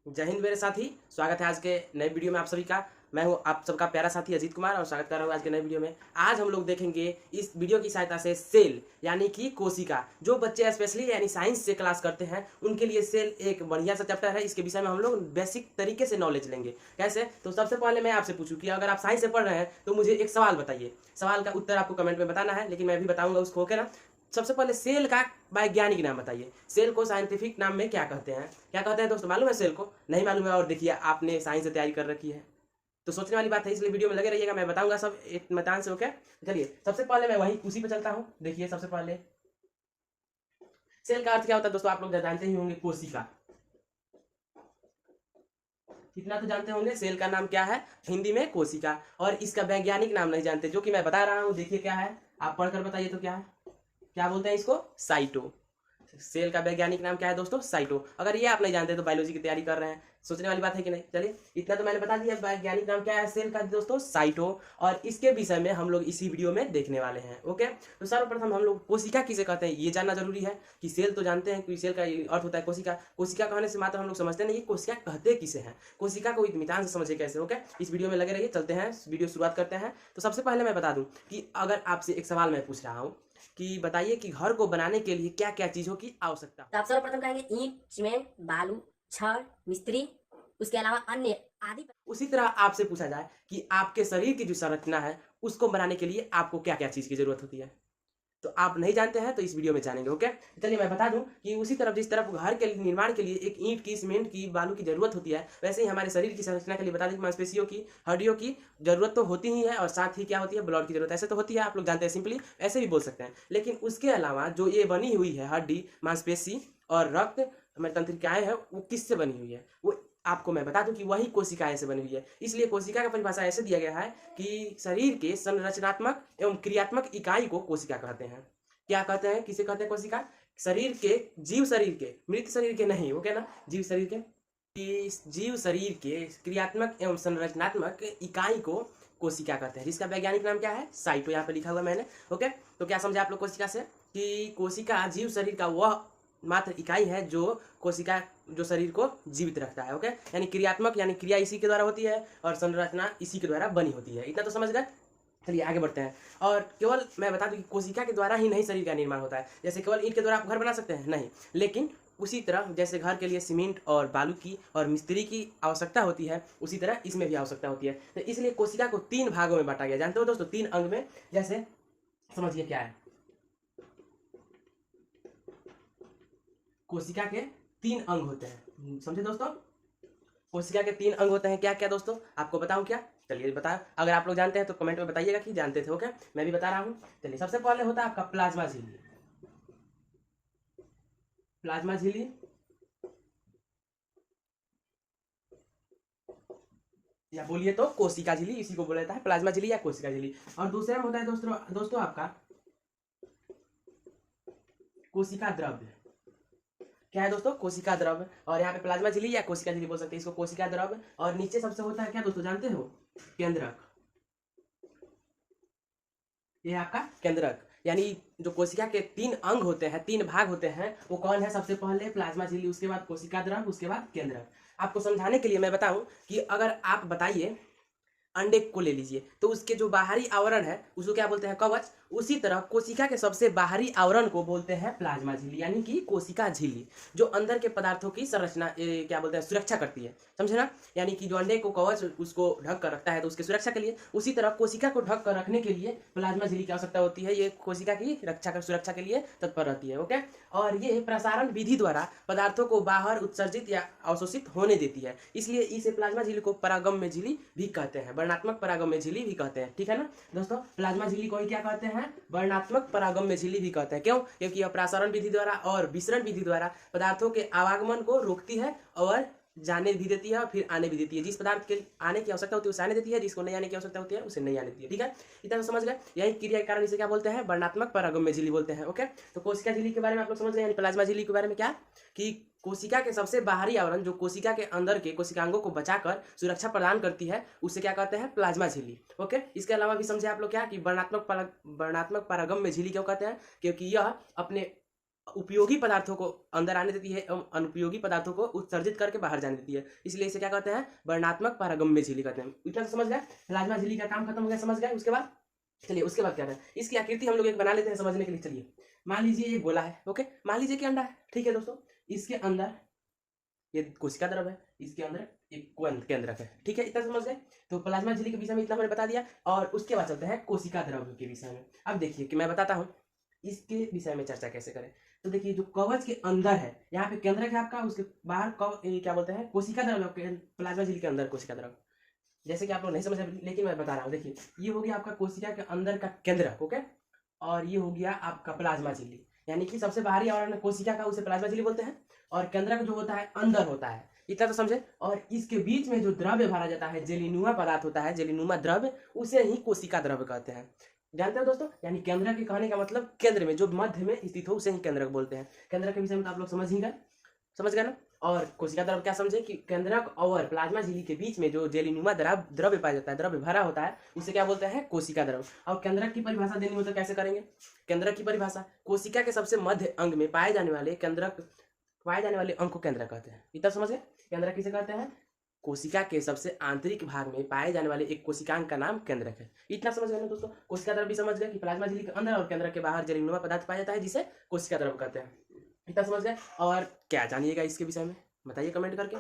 जय हिंद मेरे साथी। स्वागत है आज के नए वीडियो में आप सभी का। मैं हूं आप सबका प्यारा साथी अजीत कुमार और स्वागत कर रहा हूं आज के नए वीडियो में। आज हम लोग देखेंगे इस वीडियो की सहायता से सेल यानी कि कोशिका। जो बच्चे स्पेशली यानी साइंस से क्लास करते हैं उनके लिए सेल एक बढ़िया सा चैप्टर है। इसके विषय में हम लोग बेसिक तरीके से नॉलेज लेंगे। कैसे? तो सबसे पहले मैं आपसे पूछूं कि अगर आप साइंस से पढ़ रहे हैं तो मुझे एक सवाल बताइए। सवाल का उत्तर आपको कमेंट में बताना है, लेकिन मैं भी बताऊंगा उसको, ओके ना। सबसे पहले सेल का वैज्ञानिक नाम बताइए। सेल को साइंटिफिक नाम में क्या कहते हैं? क्या कहते हैं दोस्तों? मालूम है सेल को? नहीं मालूम है? और देखिए आपने साइंस से तैयारी कर रखी है तो सोचने वाली बात है, इसलिए वीडियो में लगे रहिएगा। मैं बताऊंगा सब एक मैदान से, ओके। चलिए सबसे पहले मैं वहीं उसी पे चलता हूँ। देखिए सबसे पहले सेल का अर्थ क्या होता है दोस्तों? आप लोग जानते ही होंगे, कोशिका। कितना तो जानते होंगे। सेल का नाम क्या है हिंदी में? कोशिका। और इसका वैज्ञानिक नाम नहीं जानते, जो कि मैं बता रहा हूँ। देखिए क्या है, आप पढ़कर बताइए तो क्या है। क्या बोलते हैं इसको? साइटो। सेल का वैज्ञानिक नाम क्या है दोस्तों? साइटो। अगर ये आप नहीं जानते तो बायोलॉजी की तैयारी कर रहे हैं, सोचने वाली बात है कि नहीं। चलिए इतना तो मैंने बता दिया। वैज्ञानिक नाम क्या है सेल का दोस्तों? साइटो। और इसके विषय में हम लोग इसी वीडियो में देखने वाले हैं, ओके। तो सर्वप्रथम हम लोग कोशिका किसे कहते हैं ये जानना जरूरी है। कि सेल तो जानते हैं कि सेल का अर्थ होता है कोशिका। कोशिका कहने से मात्र हम लोग समझते नहीं कोशिका कहते किसे हैं। कोशिका को इत्मीनान से समझे कैसे, ओके। इस वीडियो में लगे रहिए। चलते हैं वीडियो शुरुआत करते हैं। तो सबसे पहले मैं बता दूं कि अगर आपसे एक सवाल मैं पूछ रहा हूँ कि बताइए कि घर को बनाने के लिए क्या क्या चीजों की आवश्यकता। तो आप सर्वप्रथम कहेंगे ईंट, सीमेंट, बालू, छड़, मिस्त्री, उसके अलावा अन्य आदि। उसी तरह आपसे पूछा जाए कि आपके शरीर की जो संरचना है उसको बनाने के लिए आपको क्या क्या चीज की जरूरत होती है, तो आप नहीं जानते हैं तो इस वीडियो में जानेंगे, ओके। चलिए मैं बता दूं कि उसी तरफ जिस तरफ घर के निर्माण के लिए एक ईंट की, सीमेंट की, बालू की जरूरत होती है, वैसे ही हमारे शरीर की संरचना के लिए बता दें कि मांसपेशियों की, हड्डियों की जरूरत तो होती ही है। और साथ ही क्या होती है? ब्लड की जरूरत। ऐसे तो होती है, आप लोग जानते हैं, सिंपली ऐसे भी बोल सकते हैं। लेकिन उसके अलावा जो ये बनी हुई है हड्डी, मांसपेशी और रक्त, हमारी तंत्रिकाएं हैं, वो किससे बनी हुई है? वो आपको मैं बता दूं कि वही कोशिकाएं से बनी हुई है। इसलिए कोशिका का परिभाषा ऐसे दिया गया है कि शरीर के संरचनात्मक एवं क्रियात्मक इकाई को कोशिका कहते हैं। क्या कहते हैं? किसे कहते हैं कोशिका? शरीर के, जीव शरीर के, मृत शरीर के नहीं, ओके ना। जीव शरीर के, जीव शरीर के क्रियात्मक एवं संरचनात्मक इकाई को कोशिका कहते हैं, जिसका वैज्ञानिक नाम क्या है? साइटो। यहाँ पे लिखा हुआ मैंने, ओके। तो क्या समझे आप लोग कोशिका से? कि कोशिका जीव शरीर का वह मात्र इकाई है जो कोशिका, जो शरीर को जीवित रखता है, ओके। यानी क्रियात्मक यानी क्रिया इसी के द्वारा होती है और संरचना इसी के द्वारा बनी होती है। इतना तो समझ गए। चलिए आगे बढ़ते हैं। और केवल मैं बता दूं कि कोशिका के द्वारा ही नहीं शरीर का निर्माण होता है। जैसे केवल ईंट के द्वारा आप घर बना सकते हैं? नहीं। लेकिन उसी तरह जैसे घर के लिए सीमेंट और बालू की और मिस्त्री की आवश्यकता होती है, उसी तरह इसमें भी आवश्यकता होती है। तो इसलिए कोशिका को 3 भागों में बांटा गया। जानते हो दोस्तों? 3 अंग में। जैसे समझिए क्या है, कोशिका के 3 अंग होते हैं। समझे दोस्तों? कोशिका के 3 अंग होते हैं। क्या क्या दोस्तों? आपको बताऊं क्या? चलिए बताओ। अगर आप लोग जानते हैं तो कमेंट में बताइएगा कि जानते थे, ओके। मैं भी बता रहा हूँ। चलिए सबसे पहले होता है आपका प्लाज्मा झिल्ली। प्लाज्मा झिल्ली या बोलिए तो कोशिका झिल्ली, इसी को बोला जाता है प्लाज्मा झिल्ली या कोशिका झिल्ली। और दूसरे में होता है दोस्तों आपका कोशिका द्रव्य। क्या है दोस्तों? कोशिका द्रव्य। और यहाँ पे प्लाज्मा झिल्ली या कोशिका झिल्ली बोल सकते हैं इसको, कोशिका द्रव्य। और नीचे सबसे होता है क्या दोस्तों, जानते हो? केंद्रक। ये आपका केंद्रक। यानी जो कोशिका के 3 अंग होते हैं, 3 भाग होते हैं, वो कौन है? सबसे पहले प्लाज्मा झिल्ली, उसके बाद कोशिका द्रव्य, उसके बाद केंद्रक। आपको समझाने के लिए मैं बताऊं कि अगर आप बताइए अंडे को ले लीजिए तो उसके जो बाहरी आवरण है उसको क्या बोलते हैं? कवच। उसी तरह कोशिका के सबसे बाहरी आवरण को बोलते हैं प्लाज्मा झिल्ली यानी कि कोशिका झिल्ली, जो अंदर के पदार्थों की संरचना क्या बोलते हैं, सुरक्षा करती है। समझे ना? यानी कि जो अंडे को कवच उसको ढक कर रखता है तो उसकी सुरक्षा के लिए, उसी तरह कोशिका को ढक कर रखने के लिए प्लाज्मा झिल्ली की आवश्यकता होती है। ये कोशिका की रक्षा सुरक्षा के लिए तत्पर रहती है, ओके। और ये प्रसारण विधि द्वारा पदार्थों को बाहर उत्सर्जित या अवशोषित होने देती है। इसलिए इसे प्लाज्मा झिल्ली को परागम्य झिल्ली भी कहते हैं, वर्णात्मक परागम्य झिल्ली भी कहते हैं, ठीक है ना दोस्तों। प्लाज्मा झिल्ली को ही क्या कहते हैं? वर्णात्मक परागम्य झिल्ली भी कहते हैं। क्यों? क्योंकि यह प्रसारण विधि द्वारा और विसरण विधि द्वारा पदार्थों के आवागमन को रोकती है और जाने भी देती है और फिर आने भी देती है। जिस पदार्थ के आने की आवश्यकता होती है उसे आने देती है, जिसको नहीं आने की आवश्यकता होती है उसे नहीं आने देती है, ठीक है। इतना तो समझ गए। यही क्रिया के कारण इसे क्या बोलते हैं? वर्णात्मक परागम्य झिल्ली बोलते हैं, ओके। तो कोशिका झिल्ली के बारे में आप लोग समझ गए। यानी प्लाज्मा झिल्ली के बारे में क्या कि कोशिका के सबसे बाहरी आवरण जो कोशिका के अंदर के कोशिकांगों को बचाकर सुरक्षा प्रदान करती है, उसे क्या कहते हैं? प्लाज्मा झिल्ली, ओके। इसके अलावा भी समझे आप लोग क्या कि वर्णात्मक परागम्य झिल्ली क्यों कहते हैं? क्योंकि यह अपने उपयोगी पदार्थों को अंदर आने देती है एवं अनुपयोगी पदार्थों को उत्सर्जित करके बाहर जाने देती है। इसलिए इसे क्या कहते हैं, वर्णात्मक पारगम्य झिल्ली कहते हैं। इतना तो समझ गए, प्लाज्मा झिल्ली का काम खत्म हो गया, समझ गए। उसके बाद चलिए उसके बाद क्या है, इसकी आकृति हम लोग एक बना लेते हैं समझने के लिए। चलिए मान लीजिए ये गोला है, ओके, मान लीजिए कि अंडा है, ठीक है दोस्तों। इसके अंदर ये कोशिका द्रव है, इसके अंदर एक केंद्रक है, ठीक है, इतना समझ गए। तो प्लाज्मा झिल्ली के विषय में इतना मैंने बता दिया। और उसके बाद चलते हैं कोशिका द्रव के विषय में। अब देखिए कि मैं बताता हूँ इसके विषय में चर्चा कैसे करें। तो देखिए जो कवच के अंदर है, यहाँ पे केंद्रक है आपका, उसके बाहर क्या बोलते हैं, कोशिका द्रव, प्लाज्मा झिल्ली के अंदर कोशिका द्रव। जैसे कि आप लोग नहीं समझ रहे लेकिन मैं बता रहा हूँ। देखिए ये हो गया आपका कोशिका के अंदर का केंद्रक, ओके, और ये हो गया आपका प्लाज्मा झिल्ली। यानी कि सबसे बाहरी आवरण कोशिका का उसे प्लाज्मा झिल्ली बोलते हैं, और केंद्रक जो होता है अंदर होता है, इतना तो समझे। और इसके बीच में जो द्रव्य भरा जाता है, जेलीनुमा पदार्थ होता है, जेलीनुमा द्रव्य, उसे ही कोशिका द्रव्य कहते हैं। जानते हो दोस्तों, यानी केंद्रक के कहने का मतलब केंद्र में जो मध्य में स्थित हो उसे ही केंद्रक बोलते हैं। केंद्रक के विषय में तो आप लोग समझ ही गए, समझ गए ना। और कोशिका द्रव क्या समझे कि केंद्रक और प्लाज्मा झिल्ली के बीच में जो जेलीनुमा द्रव्य पाया जाता है, द्रव्य भरा होता है, उसे क्या बोलते हैं, कोशिका द्रव। और केंद्रक की परिभाषा देनी हो तो कैसे करेंगे। केंद्रक की परिभाषा, कोशिका के सबसे मध्य अंग में पाए जाने वाले अंग को केंद्रक कहते हैं। इतना समझ गए। केंद्रक किसे कहते हैं, कोशिका के सबसे आंतरिक भाग में पाए जाने वाले एक कोशिकांग का नाम केंद्रक है। इतना समझ गए ना दोस्तों। कोशिका द्रव भी समझ गए कि प्लाज्मा झिल्ली के अंदर और केंद्रक के बाहर जेलीनुमा पदार्थ पाया जाता है जिसे कोशिका द्रव कहते हैं। इतना समझ गए। और क्या जानिएगा इसके विषय में बताइए कमेंट करके।